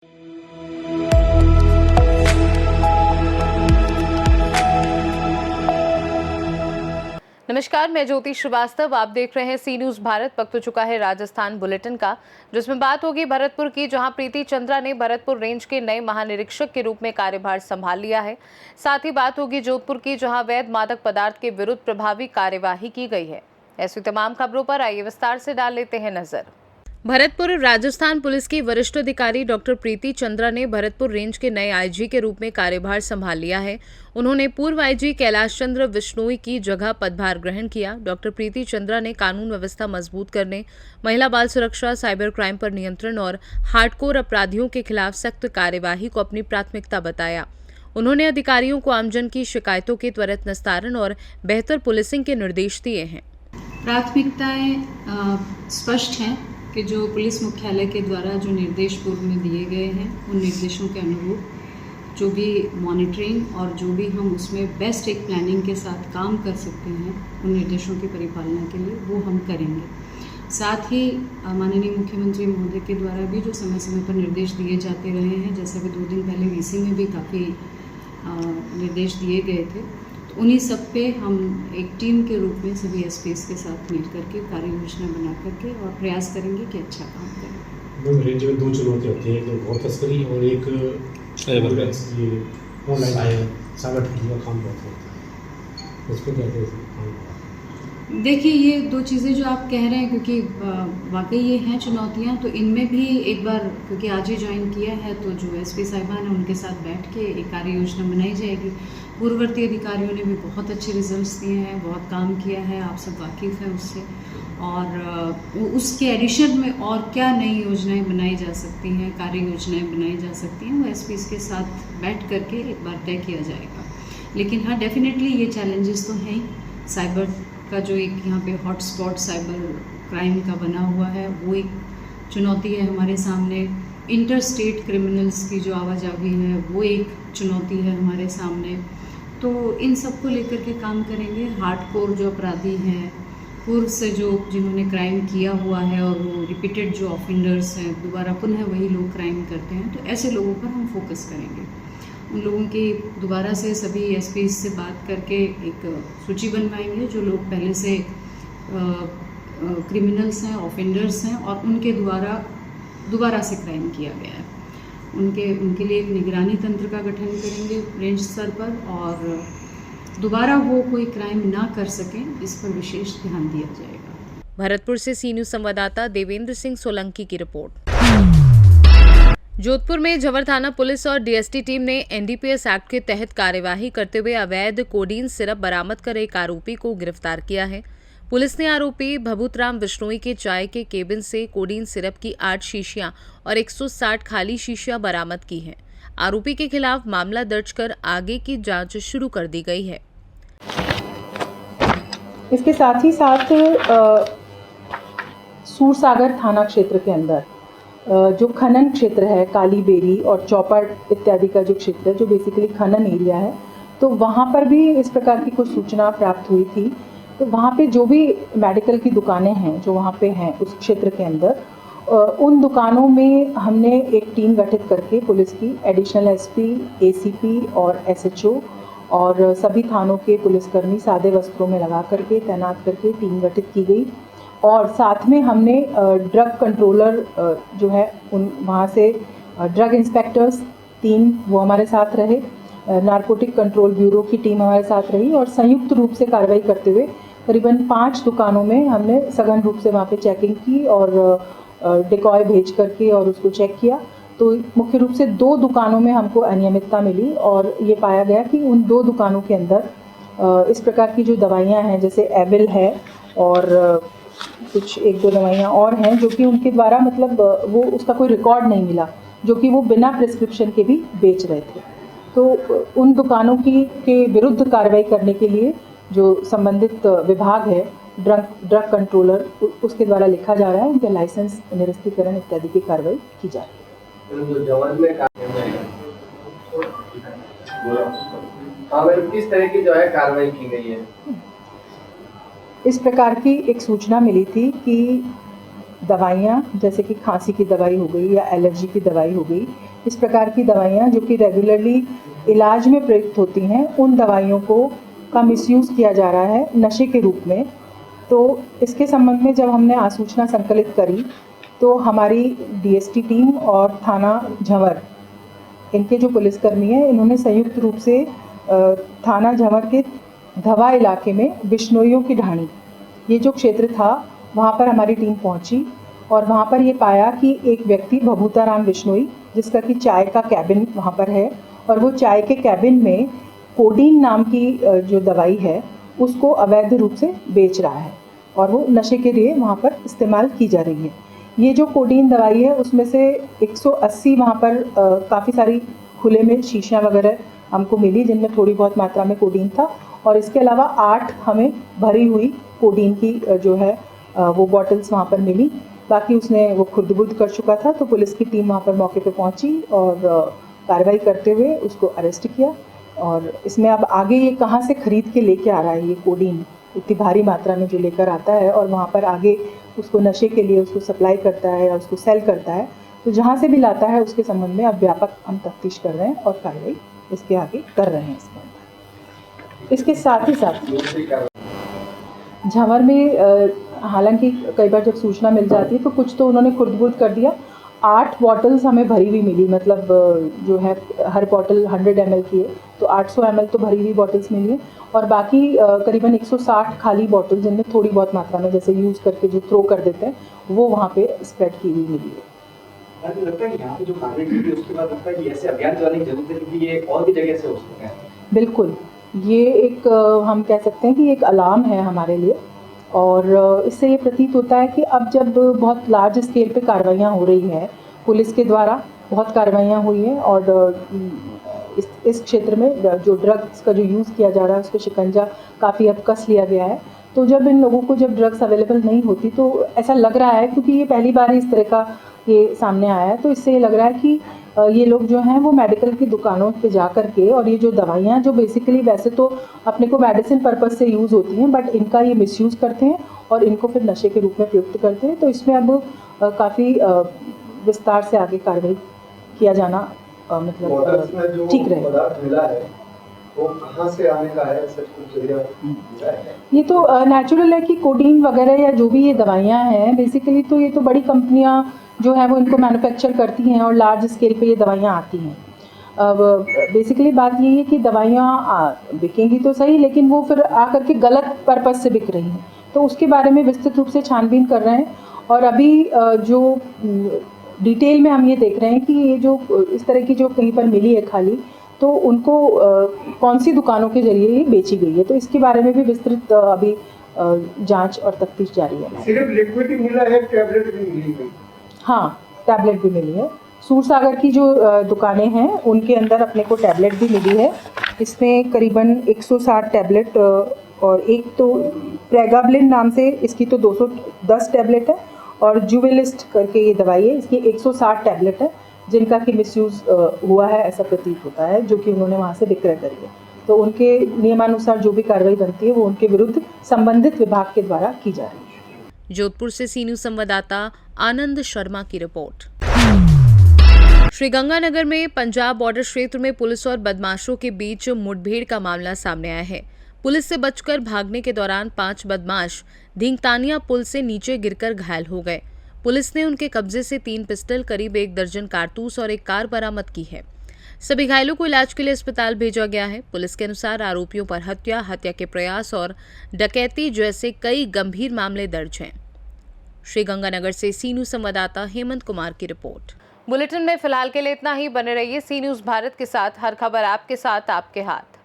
नमस्कार, मैं ज्योति श्रीवास्तव। आप देख रहे हैं सी न्यूज भारत। वक्त हो चुका है राजस्थान बुलेटिन का, जिसमें बात होगी भरतपुर की, जहां प्रीति चंद्रा ने भरतपुर रेंज के नए महानिरीक्षक के रूप में कार्यभार संभाल लिया है। साथ ही बात होगी जोधपुर की, जहां अवैध मादक पदार्थ के विरुद्ध प्रभावी कार्यवाही की गई है। ऐसी तमाम खबरों पर आइए विस्तार से डाल लेते हैं नजर। भरतपुर राजस्थान पुलिस की वरिष्ठ अधिकारी डॉक्टर प्रीति चंद्रा ने भरतपुर रेंज के नए आईजी के रूप में कार्यभार संभाल लिया है। उन्होंने पूर्व आईजी कैलाश चंद्र बिश्नोई की जगह पदभार ग्रहण किया। डॉक्टर प्रीति चंद्रा ने कानून व्यवस्था मजबूत करने, महिला बाल सुरक्षा, साइबर क्राइम पर नियंत्रण और हार्डकोर अपराधियों के खिलाफ सख्त कार्यवाही को अपनी प्राथमिकता बताया। उन्होंने अधिकारियों को आमजन की शिकायतों के त्वरित निस्तारण और बेहतर पुलिसिंग के निर्देश दिए हैं। प्राथमिकताएं स्पष्ट हैं कि जो पुलिस मुख्यालय के द्वारा जो निर्देश पूर्व में दिए गए हैं, उन निर्देशों के अनुरूप जो भी मॉनिटरिंग और जो भी हम उसमें बेस्ट एक प्लानिंग के साथ काम कर सकते हैं, उन निर्देशों की परिपालना के लिए वो हम करेंगे। साथ ही माननीय मुख्यमंत्री महोदय के द्वारा भी जो समय समय पर निर्देश दिए जाते रहे हैं, जैसे अभी 2 दिन पहले वीसी में भी काफ़ी निर्देश दिए गए थे, तो उन्हीं सब पे हम एक टीम के रूप में सभी एसपीएस के साथ मिल करके कार्य योजना बना करके और प्रयास करेंगे कि अच्छा काम करें। रेंज में 2 चुनौतियाँ होती हैं, एक घोर तस्करी और एक ऑनलाइन साइबर ठगी का काम करते हैं। उस पर क्या कहते? देखिए, ये 2 चीज़ें जो आप कह रहे हैं, क्योंकि वाकई ये हैं चुनौतियाँ, तो इनमें भी एक बार, क्योंकि आज ही ज्वाइन किया है, तो जो एसपी साहिबान हैं उनके साथ बैठ के एक कार्य योजना बनाई जाएगी। पूर्ववर्ती अधिकारियों ने भी बहुत अच्छे रिजल्ट्स दिए हैं, बहुत काम किया है, आप सब वाकिफ़ हैं उससे, और उसके एडिशन में और क्या नई योजनाएं बनाई जा सकती हैं, कार्य योजनाएं बनाई जा सकती हैं, वो एसपीस के साथ बैठ करके एक बार तय किया जाएगा। लेकिन हाँ, डेफिनेटली ये चैलेंजेस तो हैं ही। साइबर का जो एक यहाँ पे हॉटस्पॉट साइबर क्राइम का बना हुआ है, वो एक चुनौती है हमारे सामने। इंटर स्टेट क्रिमिनल्स की जो आवाजाही है, वो एक चुनौती है हमारे सामने। तो इन सब को लेकर के काम करेंगे। हार्डकोर जो अपराधी हैं, पूर्व से जो जिन्होंने क्राइम किया हुआ है और वो रिपीटेड जो ऑफेंडर्स हैं, दोबारा पुनः वही लोग क्राइम करते हैं, तो ऐसे लोगों पर हम फोकस करेंगे। उन लोगों की दोबारा से सभी एसपी से बात करके एक सूची बनवाएंगे, जो लोग पहले से क्रिमिनल्स हैं, ऑफेंडर्स हैं और उनके द्वारा दोबारा से क्राइम किया गया है। उनके लिए एक निगरानी तंत्र का गठन करेंगे रेंज स्तर पर, और दोबारा वो कोई क्राइम ना कर सकें, इस पर विशेष ध्यान दिया जाएगा। भरतपुर से सी न्यूज संवाददाता देवेंद्र सिंह सोलंकी की रिपोर्ट। जोधपुर में जवर थाना पुलिस और डीएसटी टीम ने एनडीपीएस एक्ट के तहत कार्यवाही करते हुए अवैध कोडीन सिरप बरामद कर एक आरोपी को गिरफ्तार किया है। पुलिस ने आरोपी भभूतराम बिश्नोई के चाय के केबिन से कोडीन सिरप की 8 शीशियां और 160 खाली शीशियां बरामद की हैं। आरोपी के खिलाफ मामला दर्ज कर आगे की जांच शुरू कर दी गई है। इसके साथ ही साथ सूरसागर थाना क्षेत्र के अंदर जो खनन क्षेत्र है, काली बेरी और चौपड़ इत्यादि का जो क्षेत्र है, जो बेसिकली खनन एरिया है, तो वहाँ पर भी इस प्रकार की कुछ सूचना प्राप्त हुई थी। तो वहाँ पे जो भी मेडिकल की दुकानें हैं जो वहाँ पे हैं उस क्षेत्र के अंदर, उन दुकानों में हमने एक टीम गठित करके पुलिस की एडिशनल एसपी, एसीपी और एसएचओ और सभी थानों के पुलिसकर्मी सादे वस्त्रों में लगा करके तैनात करके टीम गठित की गई। और साथ में हमने ड्रग कंट्रोलर जो है उन वहाँ से ड्रग इंस्पेक्टर्स 3 वो हमारे साथ रहे, नारकोटिक कंट्रोल ब्यूरो की टीम हमारे साथ रही, और संयुक्त रूप से कार्रवाई करते हुए करीबन 5 दुकानों में हमने सघन रूप से वहाँ पे चेकिंग की और डिकॉय भेज करके और उसको चेक किया। तो मुख्य रूप से 2 दुकानों में हमको अनियमितता मिली और ये पाया गया कि उन 2 दुकानों के अंदर इस प्रकार की जो दवाइयाँ हैं, जैसे एविल है और कुछ 1-2 दवाइयाँ और हैं, जो कि उनके द्वारा मतलब वो उसका कोई रिकॉर्ड नहीं मिला, जो कि वो बिना प्रिस्क्रिप्शन के भी बेच रहे थे। तो उन दुकानों के विरुद्ध कार्रवाई करने के लिए जो संबंधित विभाग है, ड्रग कंट्रोलर, उसके द्वारा लिखा जा रहा है, उनके लाइसेंस निरस्तीकरण इत्यादि की कार्रवाई की जा रही है। किस तरह की जो है कार्रवाई की गई है? इस प्रकार की एक सूचना मिली थी कि दवाइयाँ जैसे कि खांसी की दवाई हो गई या एलर्जी की दवाई हो गई, इस प्रकार की दवाइयाँ जो कि रेगुलरली इलाज में प्रयुक्त होती हैं, उन दवाइयों का मिसयूज़ किया जा रहा है नशे के रूप में। तो इसके संबंध में जब हमने आसूचना संकलित करी तो हमारी डीएसटी टीम और थाना झंवर, इनके जो पुलिसकर्मी हैं, इन्होंने संयुक्त रूप से थाना झंवर के धवा इलाके में बिश्नोइयों की ढाणी, ये जो क्षेत्र था, वहाँ पर हमारी टीम पहुँची और वहाँ पर ये पाया कि एक व्यक्ति भभूताराम बिश्नोई, जिसका कि चाय का कैबिन वहाँ पर है, और वो चाय के कैबिन में कोडीन नाम की जो दवाई है उसको अवैध रूप से बेच रहा है और वो नशे के लिए वहाँ पर इस्तेमाल की जा रही है। ये जो कोडीन दवाई है उसमें से 180 वहाँ पर काफ़ी सारी खुले में शीशियाँ वगैरह हमको मिली, जिनमें थोड़ी बहुत मात्रा में कोडीन था, और इसके अलावा 8 हमें भरी हुई कोडीन की जो है वो बॉटल्स वहाँ पर मिली। बाकी उसने वो खुर्द-बुर्द कर चुका था, तो पुलिस की टीम वहाँ पर मौके पे पहुँची और कार्रवाई करते हुए उसको अरेस्ट किया। और इसमें अब आगे ये कहाँ से खरीद के लेके आ रहा है ये कोडीन, इतनी भारी मात्रा में जो लेकर आता है और वहाँ पर आगे उसको नशे के लिए उसको सप्लाई करता है या उसको सेल करता है, तो जहाँ से भी लाता है उसके संबंध में अब व्यापक हम तफ्तीश कर रहे हैं और कार्रवाई इसके आगे कर रहे हैं। इसके साथ ही साथ झंवर में हालांकि कई बार जब सूचना मिल जाती है तो कुछ तो उन्होंने खुर्द-बुर्द कर दिया। 8 बॉटल्स हमें भरी हुई मिली, मतलब जो है हर बॉटल 100 ml की है, तो 800 ml तो भरी हुई बॉटल्स मिली है और बाकी करीबन 160 खाली बॉटल, जिनमें थोड़ी बहुत मात्रा में जैसे यूज़ करके जो थ्रो कर देते हैं, वो वहाँ पे स्प्रेड की हुई मिली है। लगता है कि यहाँ पे जो कार्रवाई की थी उसके बाद लगता है कि ऐसे अभियान चलाने की जरूरत है, क्योंकि ये और भी जगह से हो सकता है। बिल्कुल, ये एक हम कह सकते हैं कि एक अलार्म है हमारे लिए, और इससे ये प्रतीत होता है कि अब जब बहुत लार्ज स्केल पे कार्रवाइयाँ हो रही हैं, पुलिस के द्वारा बहुत कार्रवाइयाँ हुई हैं और इस क्षेत्र में जो ड्रग्स का जो यूज़ किया जा रहा है उसको शिकंजा काफ़ी अब कस लिया गया है। तो जब इन लोगों को जब ड्रग्स अवेलेबल नहीं होती तो ऐसा लग रहा है, क्योंकि ये पहली बार इस तरह का ये सामने आया है, तो इससे ये लग रहा है कि ये लोग जो हैं वो मेडिकल की दुकानों पे जा कर के, और ये जो दवाइयाँ जो बेसिकली वैसे तो अपने को मेडिसिन पर्पस से यूज़ होती हैं, बट इनका ये मिसयूज़ करते हैं और इनको फिर नशे के रूप में प्रयुक्त करते हैं। तो इसमें अब काफ़ी विस्तार से आगे कार्रवाई किया जाना मतलब ठीक रहेगा। मिला है वो कहाँ से आने का है, सच कुछ जरिया है? ये तो नेचुरल है कि कोडीन वगैरह या जो भी ये दवाइयाँ हैं, बेसिकली तो ये तो बड़ी कंपनियाँ जो है वो इनको मैन्युफैक्चर करती हैं और लार्ज स्केल पे ये दवाइयाँ आती हैं। अब बेसिकली बात यही है कि दवाइयाँ बिकेंगी तो सही, लेकिन वो फिर आकर के गलत पर्पस से बिक रही हैं, तो उसके बारे में विस्तृत रूप से छानबीन कर रहे हैं। और अभी जो डिटेल में हम ये देख रहे हैं कि ये जो इस तरह की जो कहीं पर मिली है खाली, तो उनको कौन सी दुकानों के जरिए ये बेची गई है, तो इसके बारे में भी विस्तृत अभी जांच और तफ्तीश जारी है। सिर्फ लिक्विड ही मिला है, टैबलेट भी मिली है? हाँ, टैबलेट भी मिली है। सूरसागर की जो दुकानें हैं उनके अंदर अपने को टैबलेट भी मिली है। इसमें करीबन 160 टैबलेट और एक तो प्रेगाब्लिन नाम से इसकी तो 210 टैबलेट है, और जुवेलिस्ट करके ये दवाई है, इसकी 160 टैबलेट है, जिनका कि मिसयूज़ हुआ है ऐसा प्रतीत होता है, जो कि उन्होंने वहाँ से विक्रय करी है। तो उनके नियमानुसार जो भी कार्रवाई बनती है वो उनके विरुद्ध संबंधित विभाग के द्वारा की जा रही है। जोधपुर से सी न्यूज़ संवाददाता आनंद शर्मा की रिपोर्ट। श्रीगंगानगर में पंजाब बॉर्डर क्षेत्र में पुलिस और बदमाशों के बीच मुठभेड़ का मामला सामने आया है। पुलिस से बचकर भागने के दौरान 5 बदमाश धिंगतानिया पुल से नीचे गिरकर घायल हो गए। पुलिस ने उनके कब्जे से 3 पिस्टल, करीब 1 दर्जन कारतूस और एक कार बरामद की है। सभी घायलों को इलाज के लिए अस्पताल भेजा गया है। पुलिस के अनुसार आरोपियों पर हत्या, हत्या के प्रयास और डकैती जैसे कई गंभीर मामले दर्ज हैं। श्रीगंगानगर से सी न्यूज़ संवाददाता हेमंत कुमार की रिपोर्ट। बुलेटिन में फिलहाल के लिए इतना ही। बने रहिए सी न्यूज़ भारत के साथ। हर खबर आपके साथ, आपके हाथ।